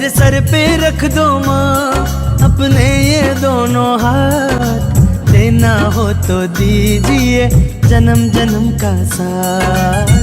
मेरे सर पे रख दो माँ अपने ये दोनों हाथ, देना हो तो दीजिए जन्म जन्म का साथ।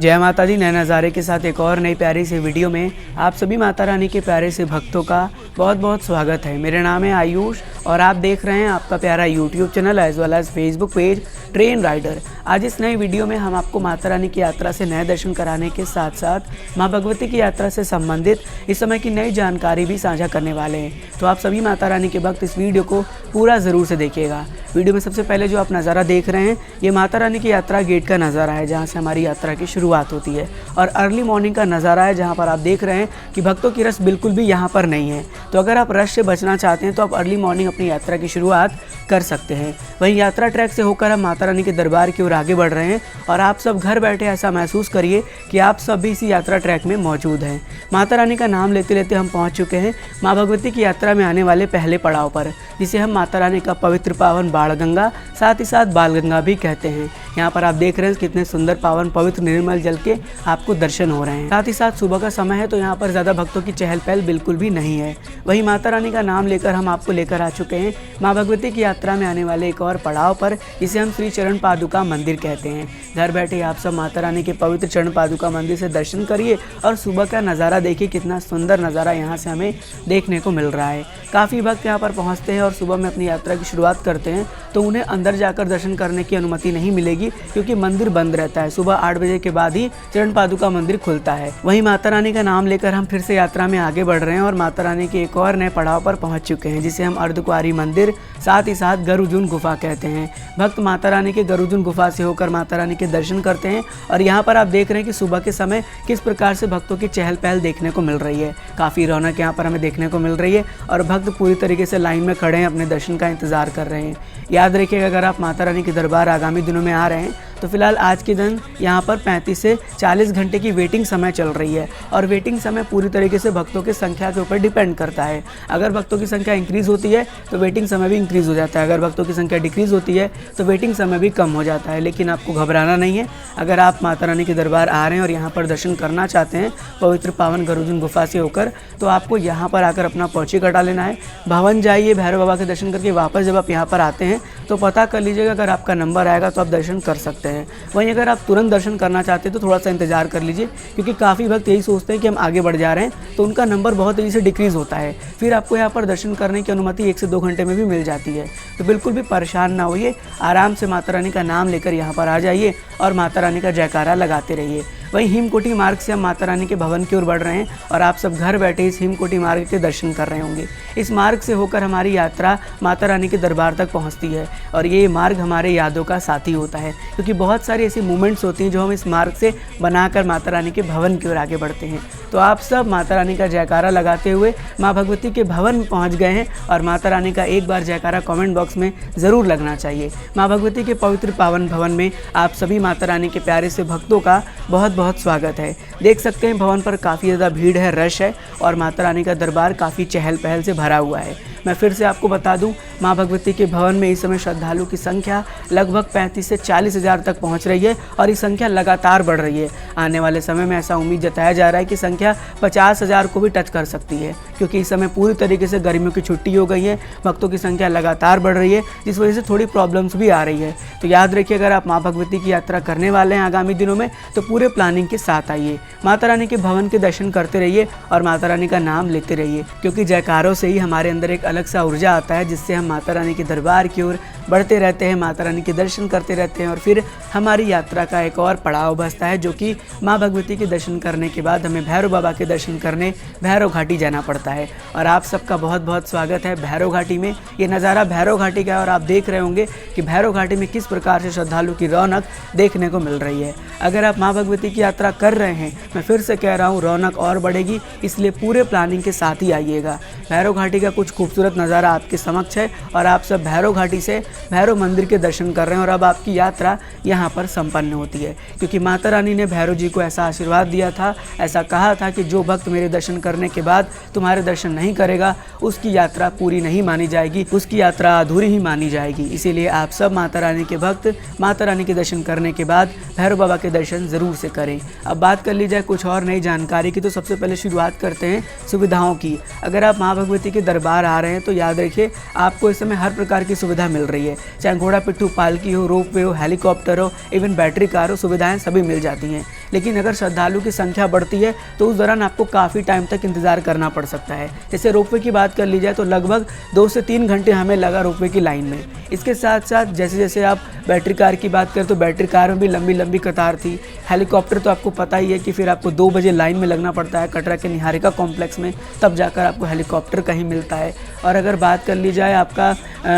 जय माता दी। नए नज़ारे के साथ एक और नई प्यारी सी वीडियो में आप सभी माता रानी के प्यारे से भक्तों का बहुत बहुत स्वागत है। मेरा नाम है आयुष और आप देख रहे हैं आपका प्यारा YouTube channel as well as Facebook page train rider. आज इस नई वीडियो में हम आपको माता रानी की यात्रा से नए दर्शन कराने के साथ साथ माँ भगवती की यात्रा से संबंधित इस समय की नई जानकारी भी साझा करने वाले हैं। तो आप सभी माता रानी के भक्त इस वीडियो को पूरा ज़रूर से देखिएगा। वीडियो में सबसे पहले जो आप नज़ारा देख रहे हैं ये माता रानी की यात्रा गेट का नज़ारा है, जहाँ से हमारी यात्रा की शुरुआत होती है, और अर्ली मॉर्निंग का नज़ारा है जहाँ पर आप देख रहे हैं कि भक्तों की रश बिल्कुल भी यहाँ पर नहीं है। तो अगर आप रश से बचना चाहते हैं तो आप अर्ली मॉर्निंग अपनी यात्रा की शुरुआत कर सकते हैं। वहीं यात्रा ट्रैक से होकर हम माता रानी के दरबार की ओर आगे बढ़ रहे हैं और आप सब घर बैठे ऐसा महसूस करिए कि आप सब भी इसी यात्रा ट्रैक में मौजूद हैं। माता रानी का नाम लेते लेते हम पहुंच चुके हैं माँ भगवती की यात्रा में आने वाले पहले पड़ाव पर, जिसे हम माता रानी का पवित्र पावन बाण गंगा साथ ही साथ बाल गंगा भी कहते हैं। यहाँ पर आप देख रहे हैं कितने सुंदर पावन पवित्र निर्मल जल के आपको दर्शन हो रहे हैं। साथ ही साथ सुबह का समय है तो यहाँ पर ज़्यादा भक्तों की चहल पहल बिल्कुल भी नहीं है। वहीं माता रानी का नाम लेकर हम आपको लेकर आ चुके हैं माँ भगवती की यात्रा में आने वाले एक और पड़ाव पर, जिसे हम श्री चरण पादुका मंदिर कहते हैं। घर बैठे आप सब माता रानी के पवित्र चरण पादुका मंदिर से दर्शन करिए और सुबह का नज़ारा देखिए, कितना सुंदर नज़ारा यहाँ से हमें देखने को मिल रहा है। काफ़ी भक्त यहाँ पर पहुँचते हैं और सुबह में अपनी यात्रा की शुरुआत करते हैं तो उन्हें अंदर जाकर दर्शन करने की अनुमति नहीं मिलेगी, क्योंकि मंदिर बंद रहता है। सुबह 8 बजे के बाद ही चरण पादुका मंदिर खुलता है। वहीं माता रानी का नाम लेकर हम फिर से यात्रा में आगे बढ़ रहे हैं और माता रानी के एक और नए पड़ाव पर पहुंच चुके हैं, जिसे हम अर्धकुंवारी मंदिर साथ ही साथ गरुजुन गुफा कहते हैं। भक्त माता रानी के गरुजुन गुफा से होकर माता रानी के दर्शन करते हैं और यहाँ पर आप देख रहे हैं कि सुबह के समय किस प्रकार से भक्तों की चहल पहल देखने को मिल रही है। काफ़ी रौनक यहाँ पर हमें देखने को मिल रही है और भक्त पूरी तरीके से लाइन में खड़े हैं, अपने दर्शन का इंतजार कर रहे हैं। याद रखिएगा, अगर आप माता रानी के दरबार आगामी दिनों में आ रहे हैं तो फिलहाल आज के दिन यहाँ पर 35 से 40 घंटे की वेटिंग समय चल रही है और वेटिंग समय पूरी तरीके से भक्तों की संख्या के ऊपर डिपेंड करता है। अगर भक्तों की संख्या इंक्रीज़ होती है तो वेटिंग समय भी इंक्रीज़ हो जाता है, अगर भक्तों की संख्या डिक्रीज़ होती है तो वेटिंग समय भी कम हो जाता है। लेकिन आपको घबराना नहीं है। अगर आप माता रानी के दरबार आ रहे हैं और यहाँ पर दर्शन करना चाहते हैं पवित्र पावन गरुजुन गुफा से होकर, तो आपको यहाँ पर आकर अपना पर्ची कटा लेना है। भवन जाइए, भैरव बाबा के दर्शन करके वापस जब आप यहाँ पर आते हैं तो पता कर लीजिएगा, अगर आपका नंबर आएगा तो आप दर्शन कर सकते हैं। वहीं अगर आप तुरंत दर्शन करना चाहते हैं तो थोड़ा सा इंतजार कर लीजिए, क्योंकि काफ़ी भक्त यही सोचते हैं कि हम आगे बढ़ जा रहे हैं तो उनका नंबर बहुत तेज़ी से डिक्रीज़ होता है। फिर आपको यहाँ पर दर्शन करने की अनुमति 1 से 2 घंटे में भी मिल जाती है। तो बिल्कुल भी परेशान ना होइए, आराम से माता रानी का नाम लेकर यहाँ पर आ जाइए और माता रानी का जयकारा लगाते रहिए। वहीं हिमकोटी मार्ग से हम माता रानी के भवन की ओर बढ़ रहे हैं और आप सब घर बैठे इस हिमकोटी मार्ग के दर्शन कर रहे होंगे। इस मार्ग से होकर हमारी यात्रा माता रानी के दरबार तक पहुंचती है और ये मार्ग हमारे यादों का साथी होता है, क्योंकि बहुत सारी ऐसी मूवमेंट्स होती हैं जो हम इस मार्ग से बनाकर माता रानी के भवन की ओर आगे बढ़ते हैं। तो आप सब माता रानी का जयकारा लगाते हुए माँ भगवती के भवन में पहुँच गए हैं और माता रानी का एक बार जयकारा कॉमेंट बॉक्स में ज़रूर लगना चाहिए। माँ भगवती के पवित्र पावन भवन में आप सभी माता रानी के प्यारे से भक्तों का बहुत बहुत स्वागत है। देख सकते हैं भवन पर काफ़ी ज़्यादा भीड़ है, रश है और माता रानी का दरबार काफ़ी चहल पहल से भरा हुआ है। मैं फिर से आपको बता दूं, माँ भगवती के भवन में इस समय श्रद्धालु की संख्या लगभग 35 से 40 हज़ार तक पहुंच रही है और ये संख्या लगातार बढ़ रही है। आने वाले समय में ऐसा उम्मीद जताया जा रहा है कि संख्या 50 हज़ार को भी टच कर सकती है, क्योंकि इस समय पूरी तरीके से गर्मियों की छुट्टी हो गई है। भक्तों की संख्या लगातार बढ़ रही है, जिस वजह से थोड़ी प्रॉब्लम्स भी आ रही है। तो याद रखिए, अगर आप माँ भगवती की यात्रा करने वाले हैं आगामी दिनों में तो पूरे प्लानिंग के साथ आइए, माता रानी के भवन के दर्शन करते रहिए और माता रानी का नाम लेते रहिए, क्योंकि जयकारों से ही हमारे अंदर एक अलग सा ऊर्जा आता है, जिससे हम माता रानी के दरबार की ओर बढ़ते रहते हैं, माता रानी के दर्शन करते रहते हैं और फिर हमारी यात्रा का एक और पड़ाव बसता है, जो कि माँ भगवती के दर्शन करने के बाद हमें भैरव बाबा के दर्शन करने भैरव घाटी जाना पड़ता है। और आप सबका बहुत बहुत स्वागत है भैरव घाटी में। ये नज़ारा भैरव घाटी का है और आप देख रहे होंगे कि भैरव घाटी में किस प्रकार से श्रद्धालु की रौनक देखने को मिल रही है। अगर आप माँ भगवती की यात्रा कर रहे हैं, मैं फिर से कह रहा हूँ, रौनक और बढ़ेगी, इसलिए पूरे प्लानिंग के साथ ही आइएगा। भैरव घाटी का कुछ खूबसूरत नज़ारा आपके समक्ष है और आप सब भैरव घाटी से भैरव मंदिर के दर्शन कर रहे हैं और अब आपकी यात्रा यहाँ पर संपन्न होती है, क्योंकि माता रानी ने भैरव जी को ऐसा आशीर्वाद दिया था, ऐसा कहा था कि जो भक्त मेरे दर्शन करने के बाद तुम्हारे दर्शन नहीं करेगा उसकी यात्रा पूरी नहीं मानी जाएगी, उसकी यात्रा अधूरी ही मानी जाएगी। इसीलिए आप सब माता रानी के भक्त माता रानी के दर्शन करने के बाद भैरव बाबा के दर्शन ज़रूर से करें। अब बात कर ली जाए कुछ और नई जानकारी की, तो सबसे पहले शुरुआत करते हैं सुविधाओं की। अगर आप माँ भगवती के दरबार आ रहे हैं तो याद रखिए आपको इस समय हर प्रकार की सुविधा मिल रही है, चाहे घोड़ा पिट्ठू पालकी हो, रोप वे हो, हेलीकॉप्टर हो, इवन बैटरी कार हो, सुविधाएं सभी मिल जाती हैं। लेकिन अगर श्रद्धालु की संख्या बढ़ती है तो उस दौरान आपको काफ़ी टाइम तक इंतज़ार करना पड़ सकता है। जैसे रोपवे की बात कर ली जाए तो लगभग 2 से 3 घंटे हमें लगा रोपवे की लाइन में। इसके साथ साथ जैसे जैसे आप बैटरी कार की बात करें तो बैटरी कार में भी लंबी लंबी कतार थी। हेलीकॉप्टर तो आपको पता ही है कि फिर आपको 2 बजे लाइन में लगना पड़ता है कटरा के निहारिका कॉम्प्लेक्स में, तब जाकर आपको हेलीकॉप्टर कहीं मिलता है। और अगर बात कर ली जाए आपका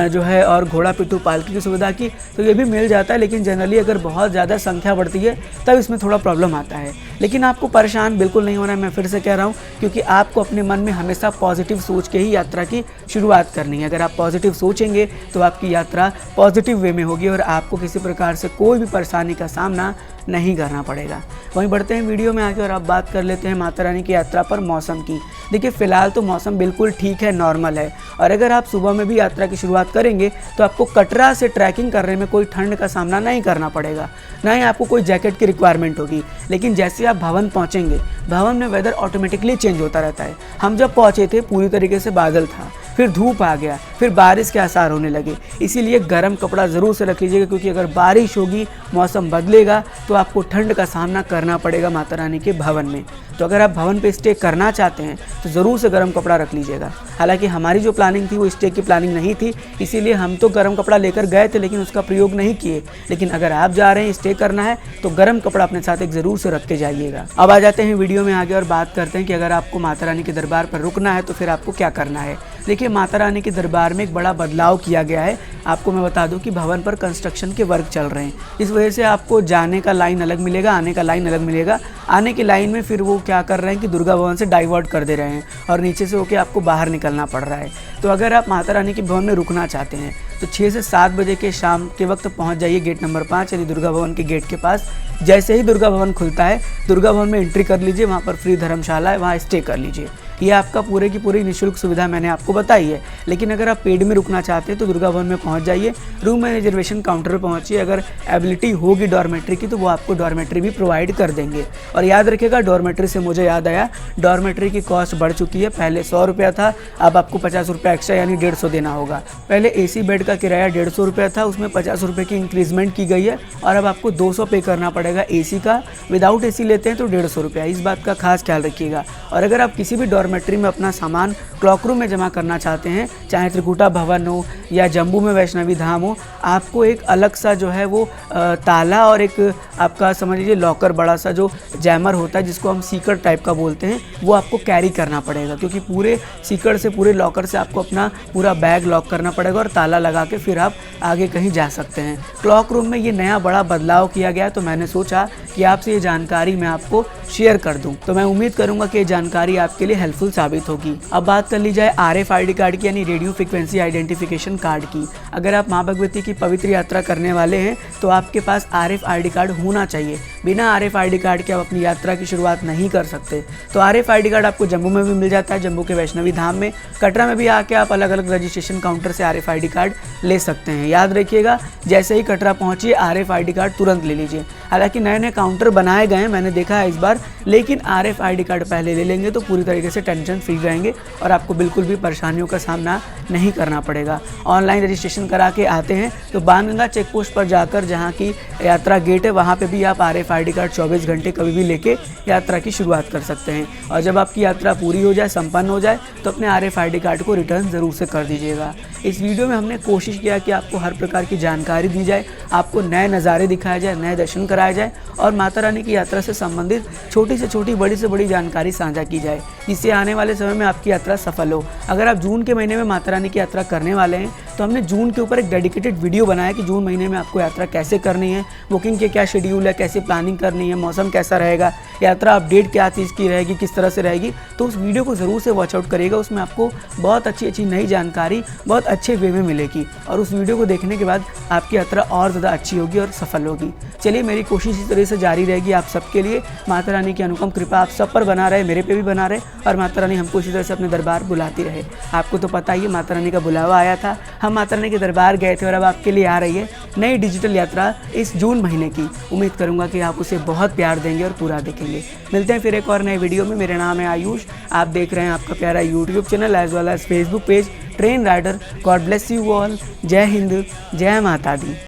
जो है और घोड़ा पिट्ठू पालकी की सुविधा की, तो ये भी मिल जाता है, लेकिन जनरली अगर बहुत ज़्यादा संख्या बढ़ती है तब इसमें थोड़ा प्रॉब्लम आता है। लेकिन आपको परेशान बिल्कुल नहीं होना है, मैं फिर से कह रहा हूँ, क्योंकि आपको अपने मन में हमेशा पॉजिटिव सोच के ही यात्रा की शुरुआत करनी है। अगर आप पॉजिटिव सोचेंगे तो आपकी यात्रा पॉजिटिव वे में होगी और आपको किसी प्रकार से कोई भी परेशानी का सामना नहीं करना पड़ेगा। वहीं बढ़ते हैं वीडियो में आगे और अब बात कर लेते हैं माता रानी की यात्रा पर मौसम की। देखिए फ़िलहाल तो मौसम बिल्कुल ठीक है, नॉर्मल है, और अगर आप सुबह में भी यात्रा की शुरुआत करेंगे तो आपको कटरा से ट्रैकिंग करने में कोई ठंड का सामना नहीं करना पड़ेगा, ना ही आपको कोई जैकेट की रिक्वायरमेंट होगी। लेकिन जैसे आप भवन पहुँचेंगे, भवन में वेदर ऑटोमेटिकली चेंज होता रहता है। हम जब पहुँचे थे पूरी तरीके से बादल था, फिर धूप आ गया, फिर बारिश के आसार होने लगे। इसीलिए गर्म कपड़ा ज़रूर से रख लीजिएगा, क्योंकि अगर बारिश होगी, मौसम बदलेगा तो आपको ठंड का सामना करना पड़ेगा माता रानी के भवन में। तो अगर आप भवन पे स्टे करना चाहते हैं तो ज़रूर से गर्म कपड़ा रख लीजिएगा। हालांकि हमारी जो प्लानिंग थी वो स्टे की प्लानिंग नहीं थी, इसीलिए हम तो गर्म कपड़ा लेकर गए थे लेकिन उसका प्रयोग नहीं किए। लेकिन अगर आप जा रहे हैं, स्टे करना है, तो गर्म कपड़ा अपने साथ एक ज़रूर से रख के जाइएगा। अब आ जाते हैं वीडियो में आगे और बात करते हैं कि अगर आपको माता रानी के दरबार पर रुकना है तो फिर आपको क्या करना है। देखिए, माता रानी के दरबार में एक बड़ा बदलाव किया गया है। आपको मैं बता दूं कि भवन पर कंस्ट्रक्शन के वर्क चल रहे हैं, इस वजह से आपको जाने का लाइन अलग मिलेगा, आने का लाइन अलग मिलेगा। आने की लाइन में फिर वो क्या कर रहे हैं कि दुर्गा भवन से डाइवर्ट कर दे रहे हैं और नीचे से होके आपको बाहर निकलना पड़ रहा है। तो अगर आप माता रानी के भवन में रुकना चाहते हैं तो 6 से 7 बजे के शाम के वक्त पहुंच जाइए गेट नंबर 5 यानी दुर्गा भवन के गेट के पास। जैसे ही दुर्गा भवन खुलता है, दुर्गा भवन में एंट्री कर लीजिए, वहाँ पर फ्री धर्मशाला है, वहाँ स्टे कर लीजिए। ये आपका पूरे की पूरी निःशुल्क सुविधा मैंने आपको बताई है। लेकिन अगर आप पेड में रुकना चाहते हैं तो दुर्गा भवन में पहुंच जाइए, रूम में रिजर्वेशन काउंटर पर पहुंचिए। अगर एबिलिटी होगी डॉर्मेट्री की तो वो आपको डॉर्मेट्री भी प्रोवाइड कर देंगे। और याद रखिएगा, डॉर्मेट्री से मुझे याद आया, डॉर्मेट्री की कॉस्ट बढ़ चुकी है। पहले 100 रुपया था, अब आपको 50 रुपया एक्स्ट्रा यानी 150 देना होगा। पहले AC बेड का किराया 150 रुपया था, उसमें 50 रुपये की इंक्रीजमेंट की गई है और अब आपको 200 पे करना पड़ेगा AC का। विदाउट AC लेते हैं तो 150 रुपया। इस बात का खास ख्याल रखिएगा। और अगर आप किसी भी डॉर्मेट्री में अपना सामान क्लॉक रूम में जमा करना चाहते हैं, चाहे त्रिकुटा भवन हो या जम्बू में वैष्णवी धाम हो, आपको एक अलग सा जो है वो ताला और एक आपका समझ लीजिए लॉकर, बड़ा सा जो जैमर होता है जिसको हम सीकर टाइप का बोलते हैं, वो आपको कैरी करना पड़ेगा, क्योंकि पूरे सीकर से, पूरे लॉकर से आपको अपना पूरा बैग लॉक करना पड़ेगा और ताला लगा के फिर आप आगे कहीं जा सकते हैं। क्लॉक रूम में ये नया बड़ा बदलाव किया गया, तो मैंने सोचा कि आपसे ये जानकारी मैं आपको शेयर कर दूं। तो मैं उम्मीद करूंगा कि ये जानकारी आपके लिए हेल्पफुल साबित होगी। अब बात कर ली जाए RFID कार्ड की यानी रेडियो फ्रिक्वेंसी आइडेंटिफिकेशन कार्ड की। अगर आप माँ भगवती की पवित्र यात्रा करने वाले हैं तो आपके पास RFID कार्ड होना चाहिए। बिना RFID कार्ड के आप अपनी यात्रा की शुरुआत नहीं कर सकते। तो RFID कार्ड आपको जम्मू में भी मिल जाता है, जम्मू के वैष्णवी धाम में। कटरा में भी आके आप अलग अलग रजिस्ट्रेशन काउंटर से RFID कार्ड ले सकते हैं। याद रखिएगा, जैसे ही कटरा पहुंचिए RFID कार्ड तुरंत ले लीजिए। हालांकि नए नए काउंटर बनाए गए हैं, मैंने देखा है इस बार, लेकिन RFID कार्ड पहले ले लेंगे तो पूरी तरीके से टेंशन फ्री रहेंगे और आपको बिल्कुल भी परेशानियों का सामना नहीं करना पड़ेगा। ऑनलाइन रजिस्ट्रेशन करा के आते हैं तो बाणगंगा चेक पोस्ट पर जाकर, जहाँ की यात्रा गेट है, वहाँ पे भी आप RFID कार्ड 24 घंटे कभी भी लेके यात्रा की शुरुआत कर सकते हैं। और जब आपकी यात्रा पूरी हो जाए, संपन्न हो जाए, तो अपने RFID कार्ड को रिटर्न ज़रूर से कर दीजिएगा। इस वीडियो में हमने कोशिश किया कि आपको हर प्रकार की जानकारी दी जाए, आपको नए नज़ारे दिखाए जाए, नए दर्शन कराए जाए और माता रानी की यात्रा से संबंधित छोटी से छोटी, बड़ी से बड़ी जानकारी साझा की जाए, जिससे आने वाले समय में आपकी यात्रा सफल हो। अगर आप जून के महीने में माता रानी की यात्रा करने वाले हैं तो हमने जून के ऊपर एक डेडिकेटेड वीडियो बनाया कि जून महीने में आपको यात्रा कैसे करनी है, बुकिंग के क्या शेड्यूल है, कैसे प्लानिंग करनी है, मौसम कैसा रहेगा, यात्रा अपडेट क्या चीज़ की रहेगी, किस तरह से रहेगी। तो उस वीडियो को ज़रूर से वॉच आउट करिएगा, उसमें आपको बहुत अच्छी नई जानकारी बहुत अच्छे वे में मिलेगी और उस वीडियो को देखने के बाद आपकी यात्रा और ज़्यादा अच्छी होगी और सफल होगी। चलिए, मेरी कोशिश इस तरह से जारी रहेगी आप सबके लिए। माता रानी की अनुपम कृपा आप सब पर बना रहे, मेरे पे भी बना रहे और माता रानी हमको इसी तरह से अपने दरबार बुलाती रहे। आपको तो पता ही है, माता रानी का बुलावा आया था, हम माता रानी के दरबार गए थे और अब आपके लिए आ रही है नई डिजिटल यात्रा इस जून महीने की। उम्मीद करूंगा कि आप उसे बहुत प्यार देंगे और पूरा देखेंगे। मिलते हैं फिर एक और नए वीडियो में। मेरा नाम है आयुष, आप देख रहे हैं आपका प्यारा YouTube channel as well as Facebook page train rider. God bless you all. जय हिंद, जय माता दी।